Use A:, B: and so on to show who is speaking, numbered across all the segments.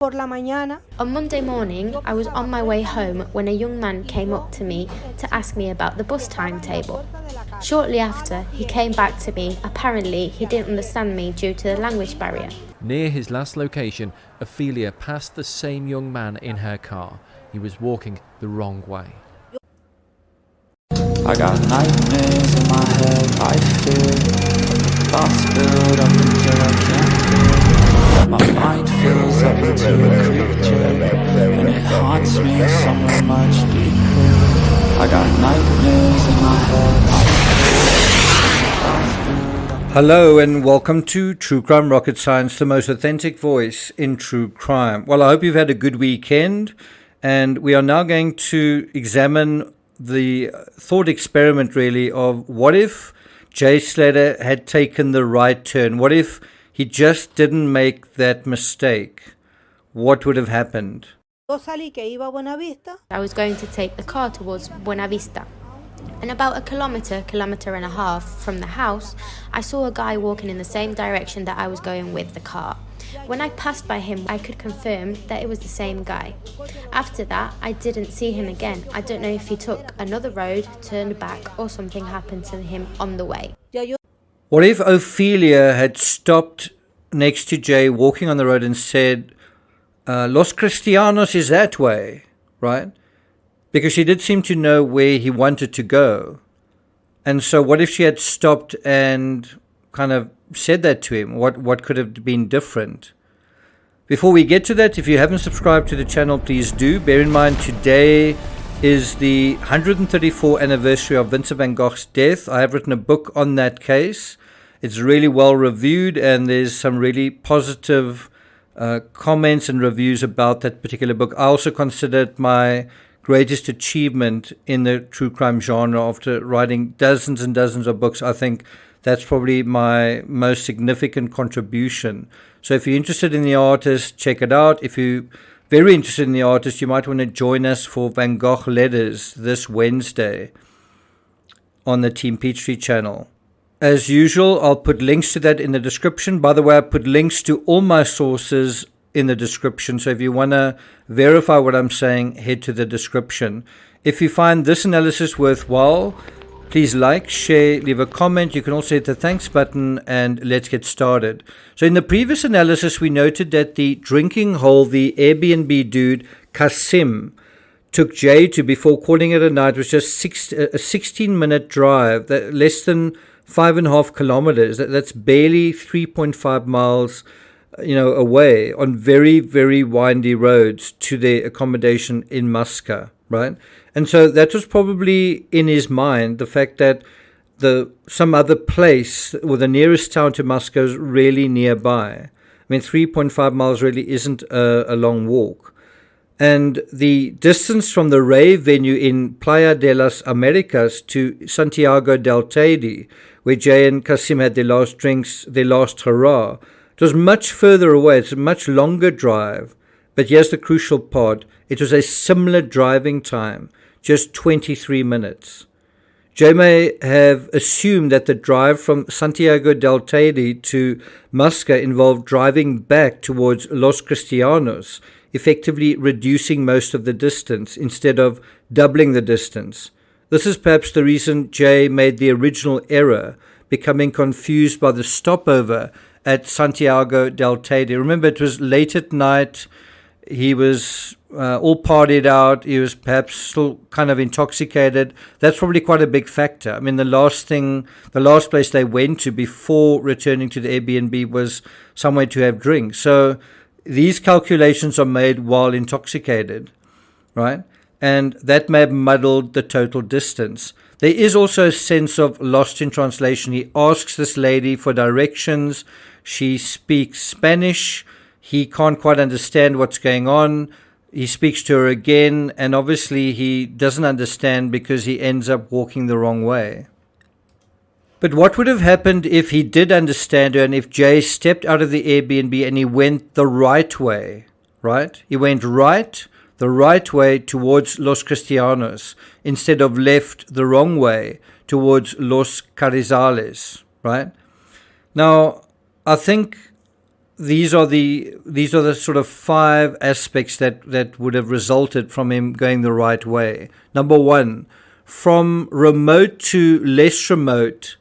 A: por la mañana.
B: On Monday morning, I was on my way home when a young man came up to me to ask me about the bus timetable. Shortly after, he came back to me. Apparently, he didn't understand me due to the language barrier.
C: Near his last location, Ophelia passed the same young man in her car. He was walking the wrong way.
D: I got nightmares in my head, I fear thoughts build up until I can't breathe. My mind fills up into a creature, and it haunts me somewhere much deeper. I got nightmares in my head, I fear.
E: Hello and welcome to True Crime Rocket Science, the most authentic voice in true crime. Well, I hope you've had a good weekend, and we are now going to examine the thought experiment really of what if Jay SLATER had taken the right turn? What if he just didn't make that mistake? What would have happened?
A: Yo salí que iba a Buenavista.
B: I was going to take the car towards Buena Vista. And about a kilometre and a half from the house, I saw a guy walking in the same direction that I was going with the car. When I passed by him, I could confirm that it was the same guy. After that, I didn't see him again. I don't know if he took another road, turned back, or something happened to him on the way.
E: What if Ophelia had stopped next to Jay walking on the road and said, Los Cristianos is that way, right? Because she did seem to know where he wanted to go. And so what if she had stopped and kind of said that to him? What could have been different? Before we get to that, if you haven't subscribed to the channel, please do. Bear in mind, today is the 134th anniversary of Vincent van Gogh's death. I have written a book on that case. It's really well reviewed, and there's some really positive comments and reviews about that particular book. I also consider it my greatest achievement in the true crime genre. After writing dozens and dozens of books, I think that's probably my most significant contribution. So if you're interested in the artist, check it out. If you're very interested in the artist, you might want to join us for Van Gogh Letters this Wednesday on the Team Peachtree channel. As usual, I'll put links to that in the description. By the way, I put links to all my sources in the description. So if you want to verify what I'm saying, head to the description. If you find this analysis worthwhile, please like, share, leave a comment. You can also hit the thanks button, and let's get started. So in the previous analysis, we noted that the drinking hole, the Airbnb dude, Kasim, took Jay to before calling it a night was just a 16-minute drive, less than 5.5 kilometers. That's barely 3.5 miles away on very, very windy roads to their accommodation in Muscat, right? And so that was probably in his mind, the fact that some other place or the nearest town to Muscat is really nearby. I mean, 3.5 miles really isn't a long walk. And the distance from the rave venue in Playa de las Americas to Santiago del Teide, where Jay and Kasim had their last drinks, their last hurrah, it was much further away. It's a much longer drive. But here's the crucial part. It was a similar driving time, just 23 minutes. Jay may have assumed that the drive from Santiago del Teide to Muscat involved driving back towards Los Cristianos, effectively reducing most of the distance instead of doubling the distance. This is perhaps the reason Jay made the original error, becoming confused by the stopover at Santiago del Teide. Remember, it was late at night. He was all partied out. He was perhaps still kind of intoxicated. That's probably quite a big factor. I mean, the last place they went to before returning to the Airbnb was somewhere to have drinks. So these calculations are made while intoxicated, right? And that may have muddled the total distance. There is also a sense of lost in translation. He asks this lady for directions. She speaks Spanish. He can't quite understand what's going on. He speaks to her again, and obviously he doesn't understand because he ends up walking the wrong way. But what would have happened if he did understand her and if Jay stepped out of the Airbnb and he went the right way, right? He went the right way towards Los Cristianos instead of left the wrong way towards Los Carrizales, right? Now, I think these are the sort of 5 aspects that would have resulted from him going the right way. Number 1, from remote to less remote,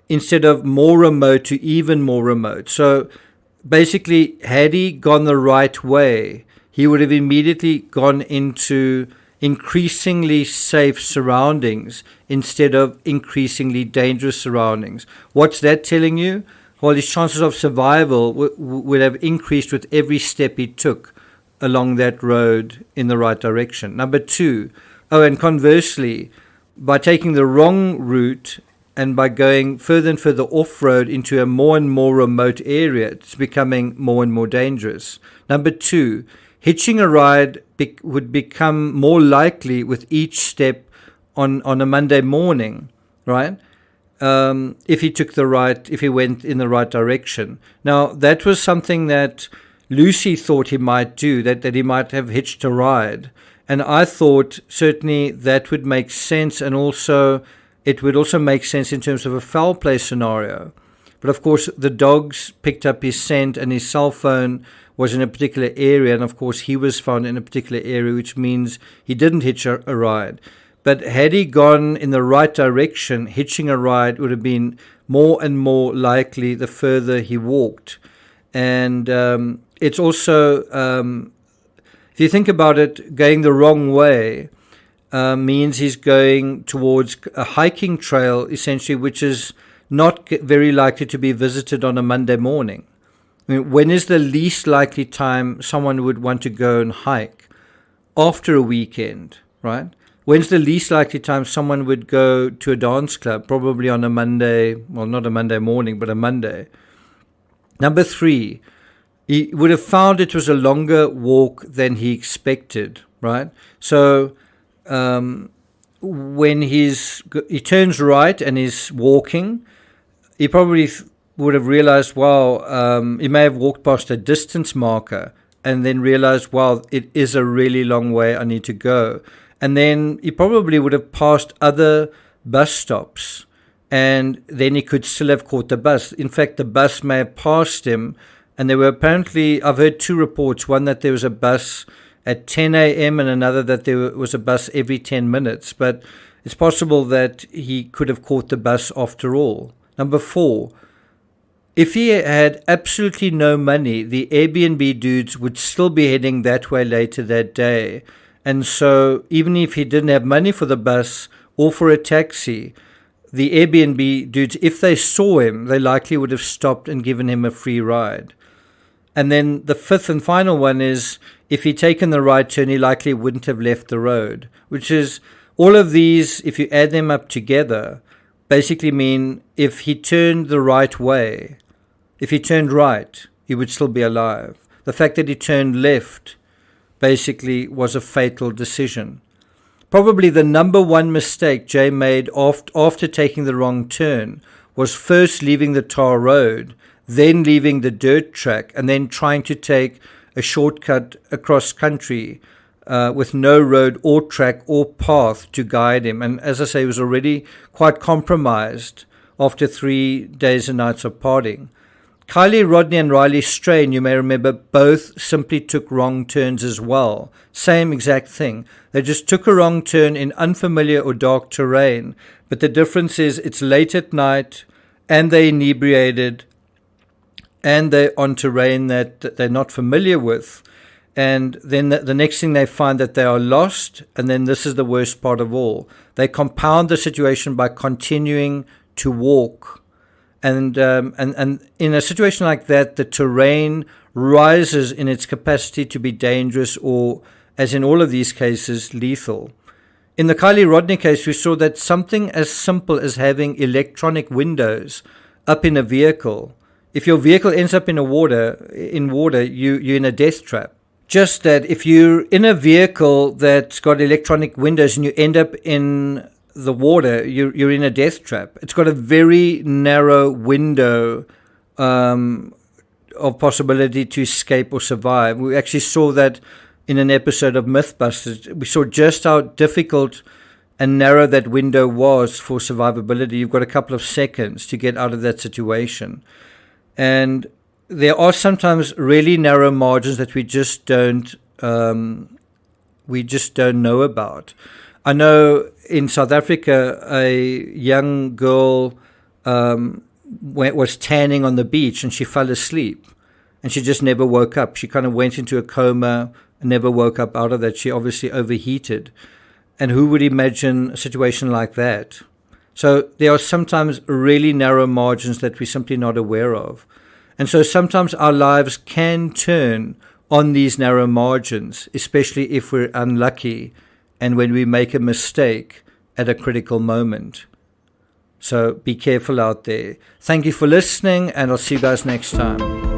E: instead of more remote to even more remote. So basically, had he gone the right way, he would have immediately gone into increasingly safe surroundings instead of increasingly dangerous surroundings. What's that telling you? Well, his chances of survival would have increased with every step he took along that road in the right direction. Number 2, and conversely, by taking the wrong route and by going further and further off-road into a more and more remote area, it's becoming more and more dangerous. Number 2, hitching a ride would become more likely with each step on a Monday morning, right? If he went in the right direction. Now, that was something that Lucy thought he might do, that he might have hitched a ride. And I thought certainly that would make sense, and also it would also make sense in terms of a foul play scenario. But of course, the dogs picked up his scent, and his cell phone was in a particular area, and of course he was found in a particular area, which means he didn't hitch a ride. But had he gone in the right direction, hitching a ride would have been more and more likely the further he walked. And it's also, if you think about it, going the wrong way means he's going towards a hiking trail, essentially, which is not very likely to be visited on a Monday morning. I mean, when is the least likely time someone would want to go and hike? After a weekend, right? When's the least likely time someone would go to a dance club? Probably on a Monday, well, not a Monday morning, but a Monday. Number 3, he would have found it was a longer walk than he expected, right? So when he turns right and is walking, he probably would have realized, wow, he may have walked past a distance marker and then realized, wow, it is a really long way I need to go. And then he probably would have passed other bus stops, and then he could still have caught the bus. In fact, the bus may have passed him, and there were apparently, I've heard 2 reports, one that there was a bus at 10 a.m. and another that there was a bus every 10 minutes. But it's possible that he could have caught the bus after all. Number 4, if he had absolutely no money, the Airbnb dudes would still be heading that way later that day. And so even if he didn't have money for the bus or for a taxi, the Airbnb dudes, if they saw him, they likely would have stopped and given him a free ride. And then the 5th and final one is, if he'd taken the right turn, he likely wouldn't have left the road, which is, all of these, if you add them up together, basically mean if he turned the right way, if he turned right, he would still be alive. The fact that he turned left basically was a fatal decision. Probably the number 1 mistake Jay made after taking the wrong turn was first leaving the tar road, then leaving the dirt track, and then trying to take a shortcut across country with no road or track or path to guide him. And as I say, he was already quite compromised after 3 days and nights of partying. Kylie Rodney and Riley Strain, you may remember, both simply took wrong turns as well. Same exact thing. They just took a wrong turn in unfamiliar or dark terrain. But the difference is it's late at night and they're inebriated and they're on terrain that they're not familiar with. And then the next thing they find that they are lost. And then this is the worst part of all. They compound the situation by continuing to walk. And in a situation like that, the terrain rises in its capacity to be dangerous or, as in all of these cases, lethal. In the Kylie Rodney case, we saw that something as simple as having electronic windows up in a vehicle, if your vehicle ends up in water, you're in a death trap. Just that if you're in a vehicle that's got electronic windows and you end up in the water, you're in a death trap. It's got a very narrow window of possibility to escape or survive. We actually saw that in an episode of Mythbusters. We saw just how difficult and narrow that window was for survivability. You've got a couple of seconds to get out of that situation. And there are sometimes really narrow margins that we just don't know about. I know in South Africa, a young girl was tanning on the beach and she fell asleep, and she just never woke up. She kind of went into a coma and never woke up out of that. She obviously overheated. And who would imagine a situation like that? So there are sometimes really narrow margins that we're simply not aware of. And so sometimes our lives can turn on these narrow margins, especially if we're unlucky and when we make a mistake at a critical moment. So be careful out there. Thank you for listening, and I'll see you guys next time.